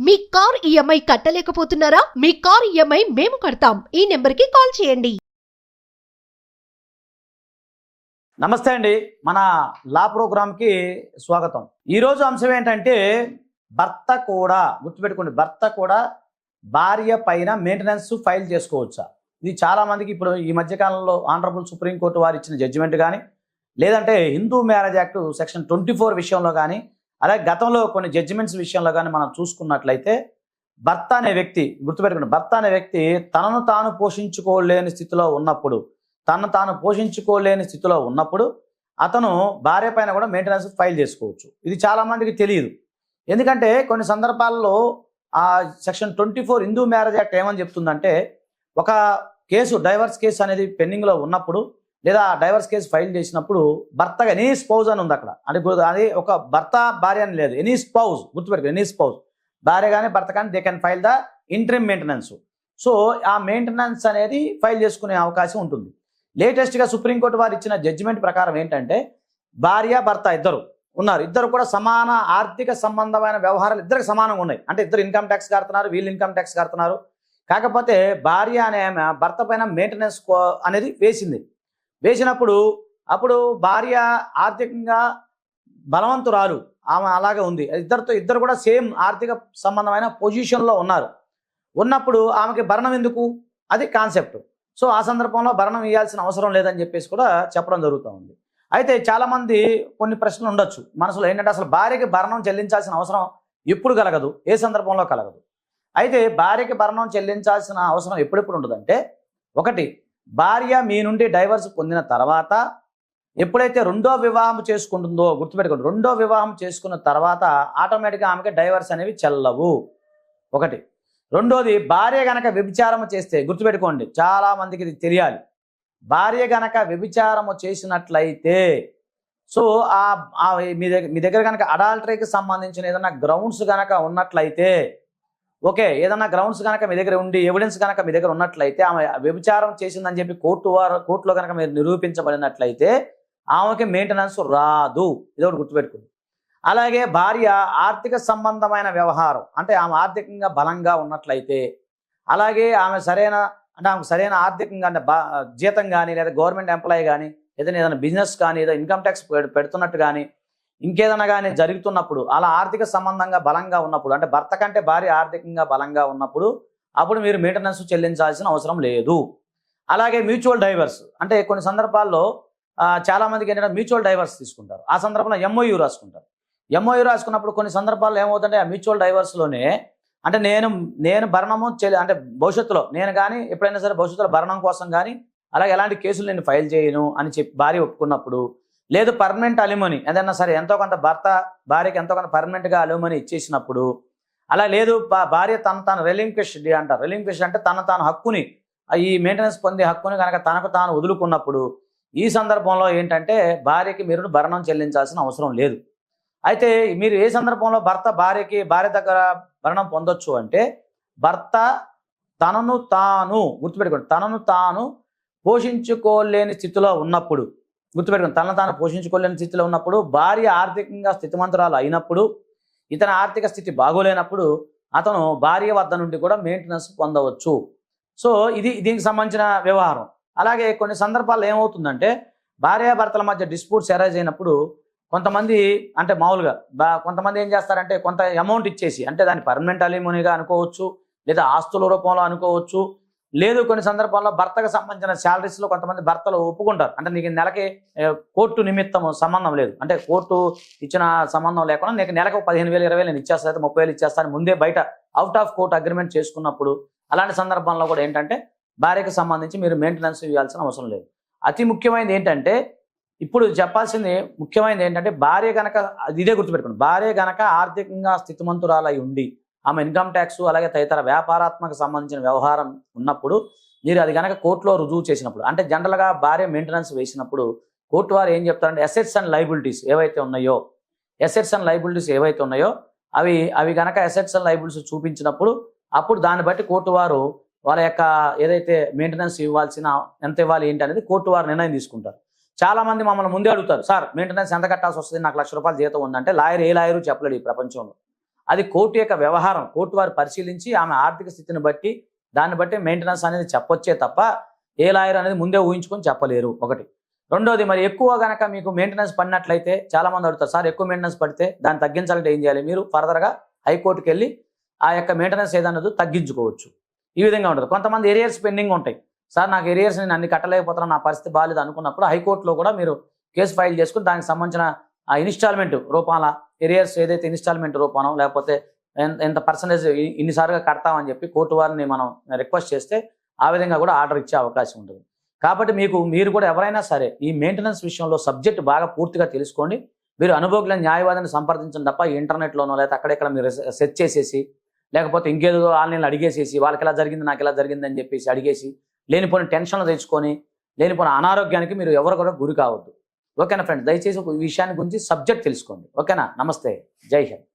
మీ car EMI కట్టలేకపోతున్నారా? మీ car EMI మేము కడతాం. ఈ నెంబర్కి కాల్ చేయండి. నమస్తే అండి. మన లా ప్రోగ్రామ్కి స్వాగతం. ఈరోజు అంశం ఏంటంటే భర్త కూడా గుర్తుపెట్టుకోండి, భర్త కూడా భార్య పైన మెయింటెనెన్స్ ఫైల్ చేసుకోవచ్చా? ఇది చాలామందికి ఇప్పుడు ఈ మధ్యకాలంలో ఆనరబుల్ సుప్రీంకోర్టు వారు ఇచ్చిన జడ్జిమెంట్ కానీ, లేదంటే హిందూ మ్యారేజ్ యాక్ట్ సెక్షన్ 24 విషయంలో కానీ, అలాగే గతంలో కొన్ని జడ్జిమెంట్స్ విషయంలో కానీ మనం చూసుకున్నట్లయితే భర్త అనే వ్యక్తి గుర్తుపెట్టుకోండి, భర్త అనే వ్యక్తి తనను తాను పోషించుకోలేని స్థితిలో ఉన్నప్పుడు అతను భార్య పైన కూడా మెయింటెనెన్స్ ఫైల్ చేసుకోవచ్చు. ఇది చాలా మందికి తెలియదు. ఎందుకంటే కొన్ని సందర్భాల్లో ఆ సెక్షన్ 24 హిందూ మ్యారేజ్ యాక్ట్ ఏమని చెప్తుందంటే, ఒక కేసు డైవర్స్ కేసు అనేది పెండింగ్లో ఉన్నప్పుడు లేదా డైవర్స్ కేసు ఫైల్ చేసినప్పుడు భర్తగా ఎనీ స్పౌజ్ అని ఉంది అక్కడ. అంటే అది ఒక భర్త భార్య అని లేదు, ఎనీ స్పౌజ్ గుర్తుపెట్టుకో, ఎనీ స్పౌజ్ భార్య కానీ భర్త కానీ they can file the interim maintenance. So ఆ మెయింటెనెన్స్ అనేది ఫైల్ చేసుకునే అవకాశం ఉంటుంది. లేటెస్ట్గా సుప్రీంకోర్టు వారు ఇచ్చిన జడ్జిమెంట్ ప్రకారం ఏంటంటే, భార్య భర్త ఇద్దరు ఉన్నారు, ఇద్దరు కూడా సమాన ఆర్థిక సంబంధమైన వ్యవహారాలు ఇద్దరికి సమానంగా ఉన్నాయి. అంటే ఇద్దరు ఇన్కమ్ ట్యాక్స్ కడుతున్నారు, వీళ్ళు ఇన్కమ్ ట్యాక్స్ కడుతున్నారు. కాకపోతే భార్య అనే ఆమె భర్త పైన మెయింటెనెన్స్ అనేది వేసినప్పుడు అప్పుడు భార్య ఆర్థికంగా బలవంతురాలు, ఆమె అలాగే ఉంది. ఇద్దరు కూడా సేమ్ ఆర్థిక సంబంధమైన పొజిషన్లో ఉన్నప్పుడు ఆమెకి భరణం ఎందుకు, అది కాన్సెప్ట్. సో ఆ సందర్భంలో భరణం ఇవ్వాల్సిన అవసరం లేదని చెప్పేసి కూడా చెప్పడం జరుగుతూ ఉంది. అయితే చాలామంది కొన్ని ప్రశ్నలు ఉండొచ్చు మనసులో, ఏంటంటే అసలు భార్యకి భరణం చెల్లించాల్సిన అవసరం ఎప్పుడు కలగదు, ఏ సందర్భంలో కలగదు? అయితే భార్యకి భరణం చెల్లించాల్సిన అవసరం ఎప్పుడెప్పుడు ఉంటుందంటే, ఒకటి, భార్య మీ నుండి డైవర్స్ పొందిన తర్వాత ఎప్పుడైతే రెండో వివాహం చేసుకుంటుందో గుర్తుపెట్టుకోండి, రెండో వివాహం చేసుకున్న తర్వాత ఆటోమేటిక్గా ఆమెకి డైవర్స్ అనేవి చెల్లవు. ఒకటి. రెండోది, భార్య గనక వ్యభిచారము చేస్తే గుర్తుపెట్టుకోండి, చాలా మందికి ఇది తెలియాలి. భార్య గనక వ్యభిచారము చేసినట్లయితే, సో మీ దగ్గర కనుక అడాల్టరీకి సంబంధించిన ఏదైనా గ్రౌండ్స్ గనక ఉన్నట్లయితే, ఓకే, ఏదైనా గ్రౌండ్స్ కనుక మీ దగ్గర ఉండి ఎవిడెన్స్ కనుక మీ దగ్గర ఉన్నట్లయితే, ఆమె వ్యభిచారం చేసిందని చెప్పి కోర్టులో కనుక మీరు నిరూపించబడినట్లయితే ఆమెకి మెయింటెనెన్స్ రాదు. ఇది ఒకటి గుర్తుపెట్టుకోండి. అలాగే భార్య ఆర్థిక సంబంధమైన వ్యవహారం, అంటే ఆమె ఆర్థికంగా బలంగా ఉన్నట్లయితే, అలాగే ఆమెకు సరైన ఆర్థికంగా అంటే జీతం కానీ లేదా గవర్నమెంట్ ఎంప్లాయీ కానీ ఏదైనా బిజినెస్ కానీ ఏదో ఇన్కమ్ ట్యాక్స్ పెడుతున్నట్టు కానీ ఇంకేదైనా కానీ జరుగుతున్నప్పుడు, అలా ఆర్థిక సంబంధంగా బలంగా ఉన్నప్పుడు, అంటే భర్త కంటే భార్య ఆర్థికంగా బలంగా ఉన్నప్పుడు అప్పుడు మీరు మెయింటెనెన్స్ చెల్లించాల్సిన అవసరం లేదు. అలాగే మ్యూచువల్ డైవర్స్, అంటే కొన్ని సందర్భాల్లో చాలామందికి ఏంటంటే మ్యూచువల్ డైవర్స్ తీసుకుంటారు. ఆ సందర్భంలో ఎంఓయూ రాసుకుంటారు. ఎంఓయూ రాసుకున్నప్పుడు కొన్ని సందర్భాల్లో ఏమవుతుందంటే, ఆ మ్యూచువల్ డైవర్స్లోనే అంటే నేను భరణము అంటే భవిష్యత్తులో నేను కానీ ఎప్పుడైనా సరే భవిష్యత్తులో భరణం కోసం కానీ అలాగే ఎలాంటి కేసులు నేను ఫైల్ చేయను అని చెప్పి భార్య ఒప్పుకున్నప్పుడు, లేదు పర్మనెంట్ అలిమనీ ఏదైనా సరే ఎంతో కొంత భార్యకి ఎంతో కొంత పర్మనెంట్గా అలిమనీ ఇచ్చేసినప్పుడు, అలా లేదు భార్య తను రెలింక్విష్ అంటారు. రెలింక్విష్ అంటే తాను హక్కుని, ఈ మెయింటెనెన్స్ పొందే హక్కుని కనుక తనకు తాను వదులుకున్నప్పుడు, ఈ సందర్భంలో ఏంటంటే భార్యకి మీరు భరణం చెల్లించాల్సిన అవసరం లేదు. అయితే మీరు ఏ సందర్భంలో భార్య దగ్గర భరణం పొందొచ్చు అంటే, భర్త తనను తాను గుర్తుపెట్టుకోండి, తనను తాను పోషించుకోలేని స్థితిలో ఉన్నప్పుడు, గుర్తుపెట్టుకోండి, తనను తాను పోషించుకోలేని స్థితిలో ఉన్నప్పుడు, భార్య ఆర్థికంగా స్థితిమంతురాలు అయినప్పుడు, ఇతని ఆర్థిక స్థితి బాగోలేనప్పుడు అతను భార్య వద్ద నుండి కూడా మెయింటెనెన్స్ పొందవచ్చు. సో దీనికి సంబంధించిన వ్యవహారం. అలాగే కొన్ని సందర్భాల్లో ఏమవుతుందంటే, భార్యాభర్తల మధ్య డిస్ప్యూట్స్ అరైజ్ అయినప్పుడు కొంతమంది అంటే మామూలుగా కొంతమంది ఏం చేస్తారంటే, కొంత అమౌంట్ ఇచ్చేసి, అంటే దాన్ని పర్మనెంట్ అలిమనీగా అనుకోవచ్చు, లేదా ఆస్తుల రూపంలో అనుకోవచ్చు, లేదు కొన్ని సందర్భాల్లో భర్తకు సంబంధించిన శాలరీస్లో కొంతమంది భర్తలు ఒప్పుకుంటారు. అంటే నీకు నెలకి కోర్టు నిమిత్తం సంబంధం లేదు, అంటే కోర్టు ఇచ్చిన సంబంధం లేకుండా నీకు నెలకు 15,000 20,000 నేను ఇచ్చేస్తాను, 30,000 ఇచ్చేస్తాను ముందే బయట అవుట్ ఆఫ్ కోర్ట్ అగ్రిమెంట్ చేసుకున్నప్పుడు, అలాంటి సందర్భంలో కూడా ఏంటంటే భార్యకు సంబంధించి మీరు మెయింటెనెన్స్ ఇవ్వాల్సిన అవసరం లేదు. అతి ముఖ్యమైనది ఏంటంటే, ఇప్పుడు చెప్పాల్సింది ముఖ్యమైనది ఏంటంటే, భార్య గనక ఇదే గుర్తుపెట్టుకోండి, భార్య గనక ఆర్థికంగా స్థితిమంతురాలై ఉండి ఆమె ఇన్కమ్ ట్యాక్స్ అలాగే తదితర వ్యాపారాత్మక సంబంధించిన వ్యవహారం ఉన్నప్పుడు, మీరు అది కనుక కోర్టులో రుజువు చేసినప్పుడు, అంటే జనరల్గా భార్య మెయింటెనెన్స్ వేసినప్పుడు కోర్టు వారు ఏం చెప్తారంటే, అసెట్స్ అండ్ లయబిలిటీస్ ఏవైతే ఉన్నాయో అవి కనుక అసెట్స్ అండ్ లయబిలిటీస్ చూపించినప్పుడు, అప్పుడు దాన్ని బట్టి కోర్టు వారు వాళ్ళ యొక్క ఏదైతే మెయింటెనెన్స్ ఎంత ఇవ్వాలి ఏంటి అనేది కోర్టు వారు నిర్ణయం తీసుకుంటారు. చాలా మంది మమ్మల్ని ముందే అడుగుతారు, సార్ మెయింటెనెన్స్ ఎంత కట్టాల్సి వస్తుంది, నాకు ₹1,00,000 జీతం ఉందంటే ఏ లాయరు చెప్పలేడు ఈ ప్రపంచంలో. అది కోర్టు యొక్క వ్యవహారం. కోర్టు వారు పరిశీలించి ఆమె ఆర్థిక స్థితిని బట్టి దాన్ని బట్టి మెయింటెనెన్స్ అనేది చెప్పొచ్చే తప్ప ఏ లాయర్ అనేది ముందే ఊహించుకొని చెప్పలేరు. ఒకటి. రెండోది, మరి ఎక్కువ కనుక మీకు మెయింటెనెన్స్ పడినట్లయితే చాలామంది అడుగుతారు, సార్ ఎక్కువ మెయింటెనెన్స్ పడితే దాన్ని తగ్గించాలంటే ఏం చేయాలి? మీరు ఫర్దర్గా హైకోర్టుకి వెళ్ళి ఆ యొక్క మెయింటెనెన్స్ ఏదన్నదో తగ్గించుకోవచ్చు. ఈ విధంగా ఉంటుంది. కొంతమంది ఎరియర్స్ పెండింగ్ ఉంటాయి. సార్ నాకు ఎరియర్స్ నేను అన్ని కట్టలేకపోతున్నాను, నా పరిస్థితి బాగాలేదు అనుకున్నప్పుడు హైకోర్టులో కూడా మీరు కేసు ఫైల్ చేసుకుని దానికి సంబంధించిన ఆ ఇన్స్టాల్మెంట్ రూపాన ఎరియర్స్ ఏదైతే ఇన్స్టాల్మెంట్ రూపానో లేకపోతే ఎంత పర్సంటేజ్ ఇన్నిసార్లుగా కడతామని చెప్పి కోర్టు వారిని మనం రిక్వెస్ట్ చేస్తే ఆ విధంగా కూడా ఆర్డర్ ఇచ్చే అవకాశం ఉంటుంది. కాబట్టి మీరు కూడా ఎవరైనా సరే ఈ మెయింటెనెన్స్ విషయంలో సబ్జెక్ట్ బాగా పూర్తిగా తెలుసుకోండి. మీరు అనుభవజ్ఞ న్యాయవాదిని సంప్రదించడం తప్ప ఇంటర్నెట్లోనో లేకపోతే అక్కడెక్కడ మీరు సెర్చ్ చేసేసి లేకపోతే ఇంకేదో ఆన్లైన్లో అడిగేసేసి వాళ్ళకి ఇలా జరిగింది నాకు ఇలా జరిగింది అని చెప్పేసి అడిగేసి లేనిపోయిన టెన్షన్లు తెచ్చుకొని లేనిపోయిన అనారోగ్యానికి మీరు ఎవరు కూడా గురి కావద్దు. ఓకేనా ఫ్రెండ్స్? దయచేసి ఈ విషయాన్ని గురించి సబ్జెక్ట్ తెలుసుకోండి. ఓకేనా? నమస్తే, జై హింద్.